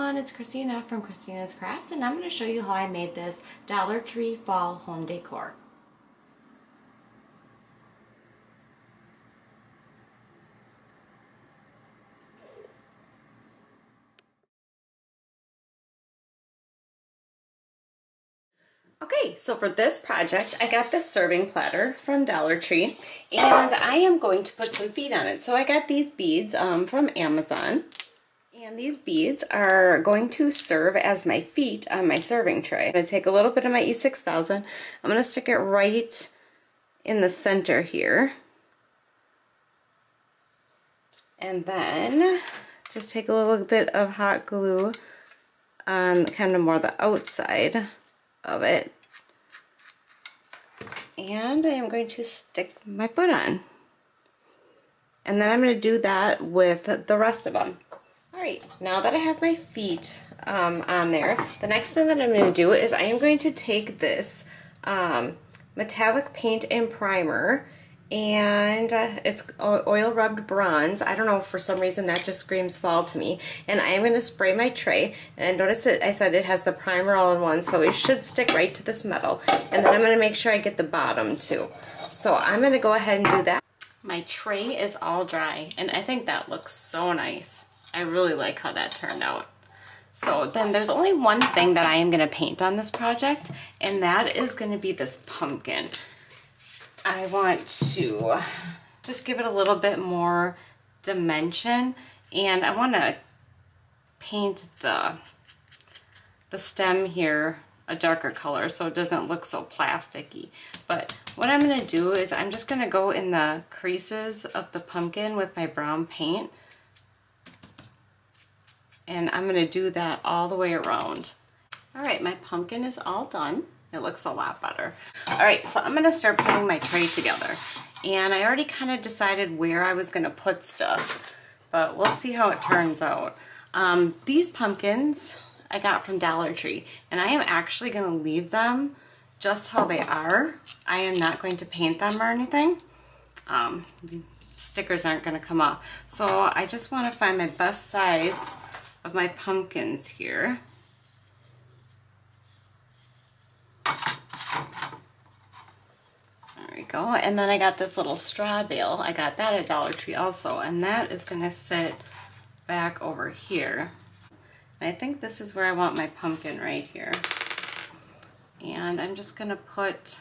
everyone, it's Christina from Christina's Crafts, and I'm going to show you how I made this Dollar Tree fall home decor. Okay, so for this project, I got this serving platter from Dollar Tree, and I am going to put some feet on it. So I got these beads from Amazon. And these beads are going to serve as my feet on my serving tray. I'm going to take a little bit of my E6000. I'm going to stick it right in the center here. And then just take a little bit of hot glue on kind of more the outside of it. And I am going to stick my foot on. And then I'm going to do that with the rest of them. Alright, now that I have my feet on there, the next thing that I'm going to do is I am going to take this metallic paint and primer, and it's oil rubbed bronze. I don't know, for some reason that just screams fall to me. And I am going to spray my tray, and notice that I said it has the primer all in one, so it should stick right to this metal. And then I'm going to make sure I get the bottom too. So I'm going to go ahead and do that. My tray is all dry, and I think that looks so nice. I really like how that turned out. So then there's only one thing that I am going to paint on this project, and that is going to be this pumpkin. I want to just give it a little bit more dimension, and I want to paint the stem here a darker color so it doesn't look so plasticky. But what I'm going to do is I'm just going to go in the creases of the pumpkin with my brown paint. And I'm going to do that all the way around. Alright, my pumpkin is all done. It looks a lot better. Alright, so I'm going to start putting my tray together. And I already kind of decided where I was going to put stuff, but we'll see how it turns out. These pumpkins I got from Dollar Tree, and I am actually going to leave them just how they are. I am not going to paint them or anything. The stickers aren't going to come off. So I just want to find my best sides of my pumpkins here. There we go. And then I got this little straw bale. I got that at Dollar Tree also, and that is going to sit back over here. And I think this is where I want my pumpkin, right here. And I'm just going to put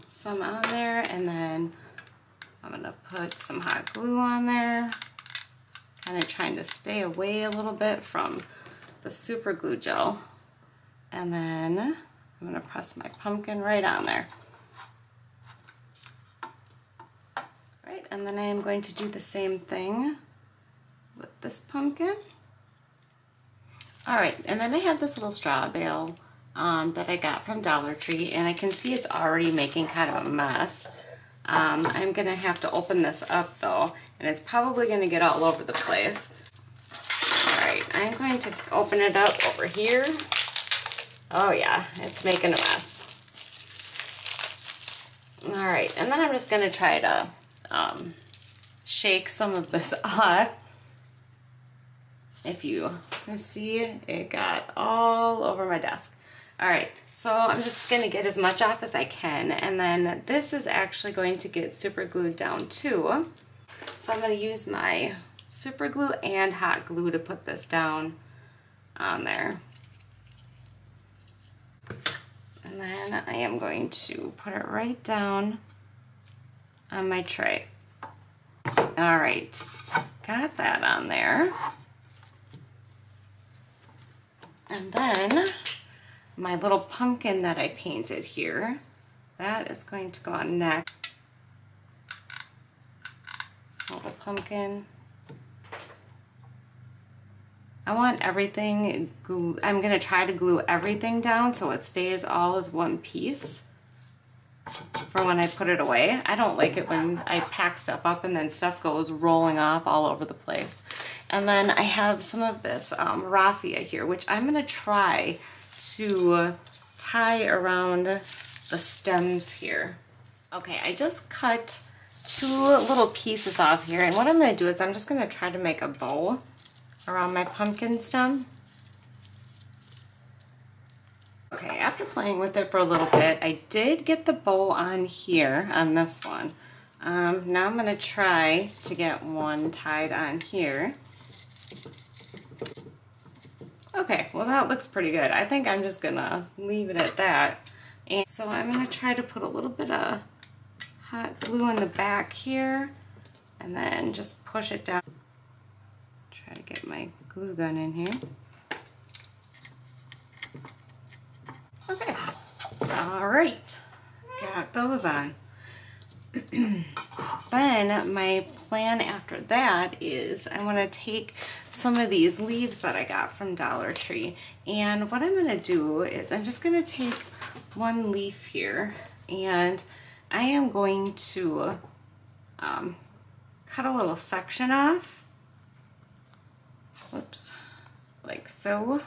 some on there, and then I'm going to put some hot glue on there, kind of trying to stay away a little bit from the super glue gel. And then I'm going to press my pumpkin right on there. Right, and then I am going to do the same thing with this pumpkin. Alright, and then I have this little straw bale that I got from Dollar Tree, and I can see it's already making kind of a mess. I'm going to have to open this up though, and it's probably going to get all over the place. Alright, I'm going to open it up over here. Oh yeah, it's making a mess. Alright, and then I'm just going to try to shake some of this off. If you can see, it got all over my desk. Alright, so I'm just going to get as much off as I can, and then this is actually going to get super glued down too. So I'm going to use my super glue and hot glue to put this down on there. And then I am going to put it right down on my tray. Alright, got that on there. And then my little pumpkin that I painted here, that is going to go on next. Little pumpkin. I want everything glue. I'm going to try to glue everything down so it stays all as one piece for when I put it away. I don't like it when I pack stuff up and then stuff goes rolling off all over the place. And then I have some of this raffia here, which I'm going to try to tie around the stems here. Okay, I just cut 2 little pieces off here, and what I'm going to do is I'm just going to try to make a bow around my pumpkin stem. Okay, after playing with it for a little bit, I did get the bow on here, on this one. Now I'm going to try to get one tied on here. Okay, well that looks pretty good. I think I'm just going to leave it at that. And so I'm going to try to put a little bit of hot glue in the back here, and then just push it down. Try to get my glue gun in here. Okay, all right, got those on. Then my plan after that is I want to take some of these leaves that I got from Dollar Tree, and what I'm going to do is I'm just going to take one leaf here, and I am going to cut a little section off. Whoops, like so.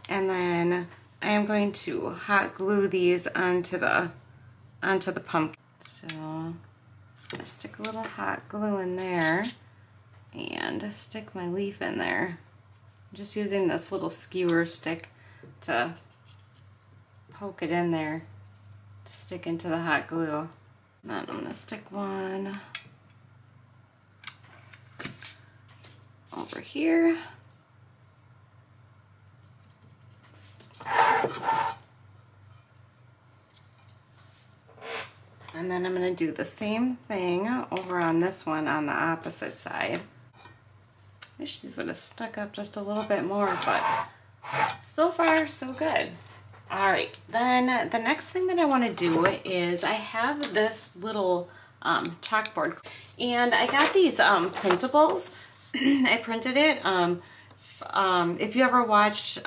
And then I am going to hot glue these onto the pumpkin. So I'm just gonna stick a little hot glue in there and stick my leaf in there. I'm just using this little skewer stick to poke it in there to stick into the hot glue. Then I'm gonna stick one over here. And then I'm going to do the same thing over on this one on the opposite side. I wish these would have stuck up just a little bit more, but so far so good. Alright, then the next thing that I want to do is I have this little chalkboard, and I got these printables. I printed it. If you ever watched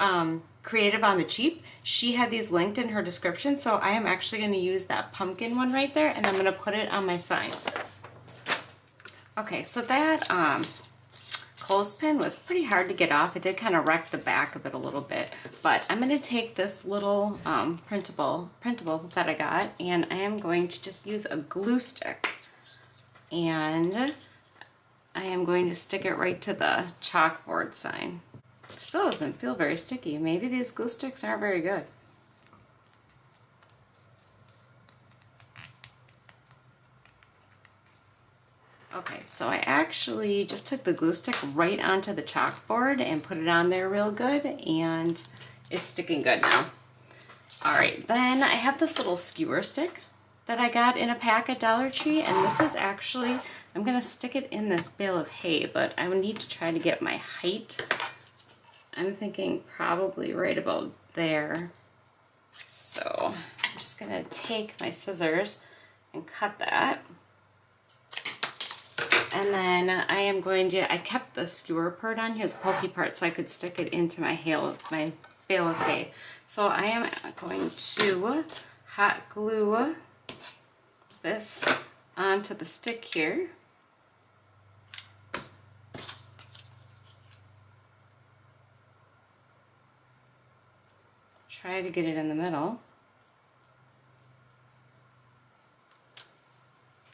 Creative on the Cheap, she had these linked in her description, so I am actually going to use that pumpkin one right there, and I'm going to put it on my sign. Okay, so that clothespin was pretty hard to get off. It did kind of wreck the back of it a little bit, but I'm going to take this little printable that I got, and I am going to just use a glue stick, and I am going to stick it right to the chalkboard sign. Still doesn't feel very sticky. Maybe these glue sticks aren't very good. Okay, so I actually just took the glue stick right onto the chalkboard and put it on there real good, and it's sticking good now. Alright, then I have this little skewer stick that I got in a pack at Dollar Tree, and this is actually, I'm going to stick it in this bale of hay, but I would need to try to get my height. I'm thinking probably right about there. So I'm just gonna take my scissors and cut that. And then I am going to, I kept the skewer part on here, the pokey part, so I could stick it into my bale of hay. So I am going to hot glue this onto the stick here. Try to get it in the middle.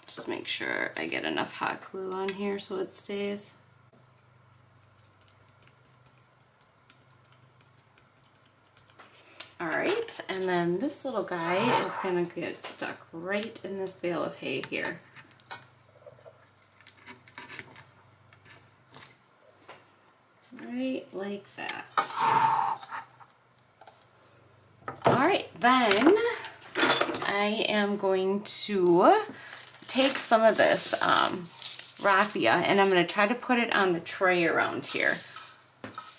Just make sure I get enough hot glue on here so it stays. Alright, and then this little guy is going to get stuck right in this bale of hay here. Right like that. Alright, then I am going to take some of this raffia, and I'm going to try to put it on the tray around here.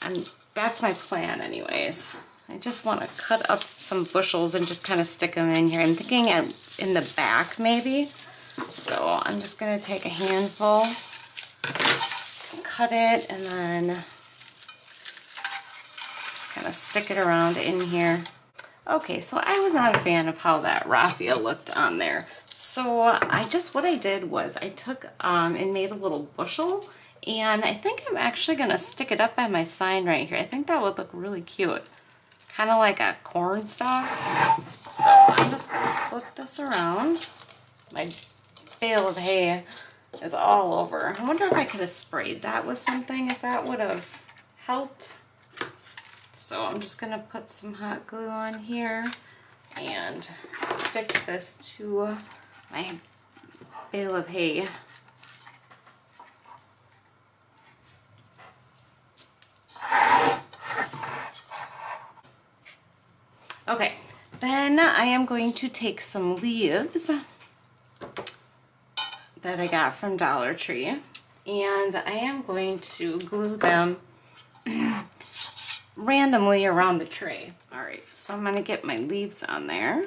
And that's my plan anyways. I just want to cut up some bushels and just kind of stick them in here. I'm thinking in the back maybe. So I'm just going to take a handful, cut it, and then just kind of stick it around in here. Okay, so I was not a fan of how that raffia looked on there. So what I did was I took and made a little bushel, and I think I'm actually gonna stick it up by my sign right here. I think that would look really cute. Kind of like a corn stalk. So I'm just gonna flip this around. My bale of hay is all over. I wonder if I could have sprayed that with something, if that would have helped. So I'm just gonna put some hot glue on here and stick this to my bale of hay. Okay, then I am going to take some leaves that I got from Dollar Tree, and I am going to glue them randomly around the tray. All right, so I'm gonna get my leaves on there.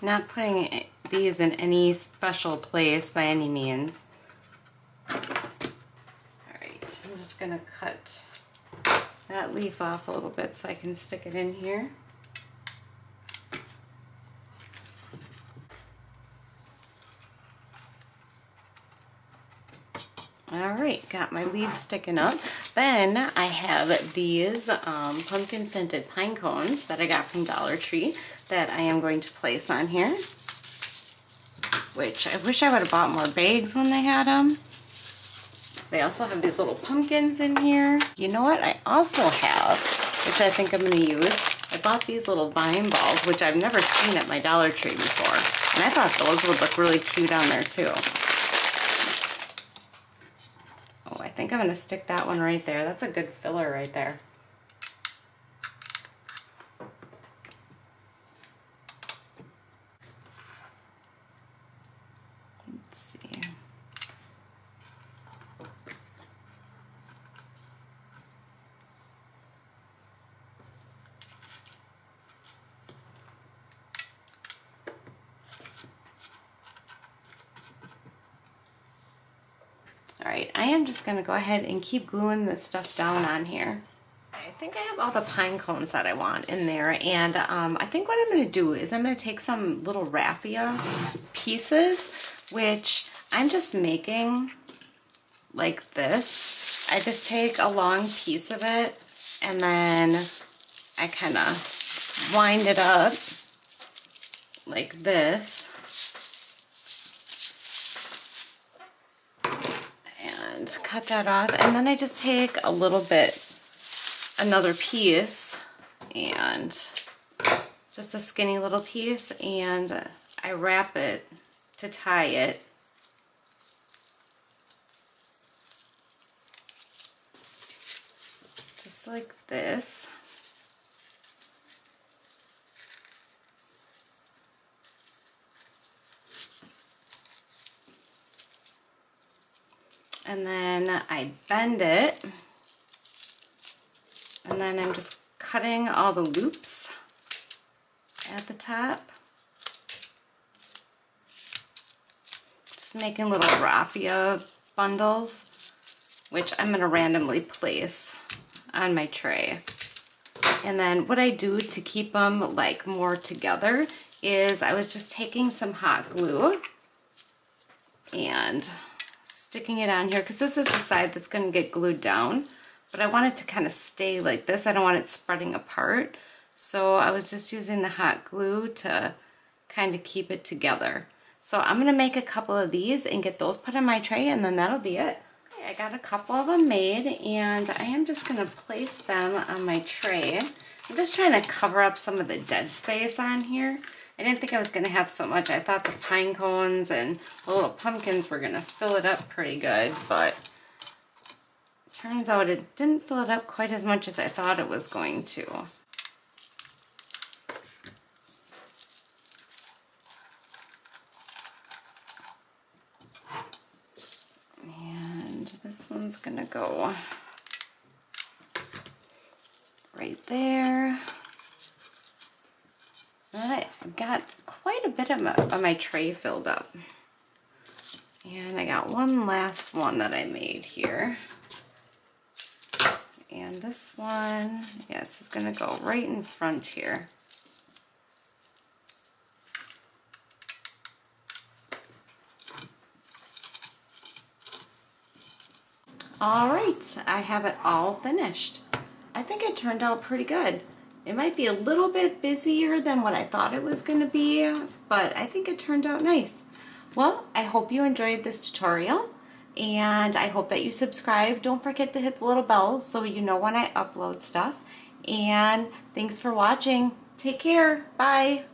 Not putting these in any special place by any means. All right, I'm just gonna cut that leaf off a little bit so I can stick it in here. All right, got my leaves sticking up. Then I have these pumpkin scented pine cones that I got from Dollar Tree that I am going to place on here, which I wish I would have bought more bags when they had them. They also have these little pumpkins in here. You know what I also have, which I think I'm gonna use? I bought these little vine balls, which I've never seen at my Dollar Tree before. And I thought those would look really cute on there too. Oh, I think I'm gonna stick that one right there. That's a good filler right there. Let's see. All right, I am just gonna go ahead and keep gluing this stuff down on here. I think I have all the pine cones that I want in there, and I think what I'm gonna do is I'm gonna take some little raffia pieces, which I'm just making like this. I just take a long piece of it and then I kind of wind it up like this. And cut that off, and then I just take a little bit, another piece, and just a skinny little piece, and I wrap it to tie it. Just like this. And then I bend it, and then I'm just cutting all the loops at the top. Just making little raffia bundles, which I'm gonna randomly place on my tray. And then what I do to keep them like more together is I was just taking some hot glue and sticking it on here, because this is the side that's going to get glued down, but I want it to kind of stay like this. I don't want it spreading apart, so I was just using the hot glue to kind of keep it together. So I'm going to make a couple of these and get those put on my tray, and then that'll be it. Okay, I got a couple of them made, and I am just going to place them on my tray. I'm just trying to cover up some of the dead space on here. I didn't think I was going to have so much. I thought the pine cones and the little pumpkins were going to fill it up pretty good, but turns out it didn't fill it up quite as much as I thought it was going to. And this one's going to go right there. I got quite a bit of my tray filled up. And I got one last one that I made here. And this one, yes, is gonna go right in front here. All right, I have it all finished. I think it turned out pretty good. It might be a little bit busier than what I thought it was going to be, but I think it turned out nice. Well, I hope you enjoyed this tutorial, and I hope that you subscribe. Don't forget to hit the little bell so you know when I upload stuff. And thanks for watching. Take care. Bye.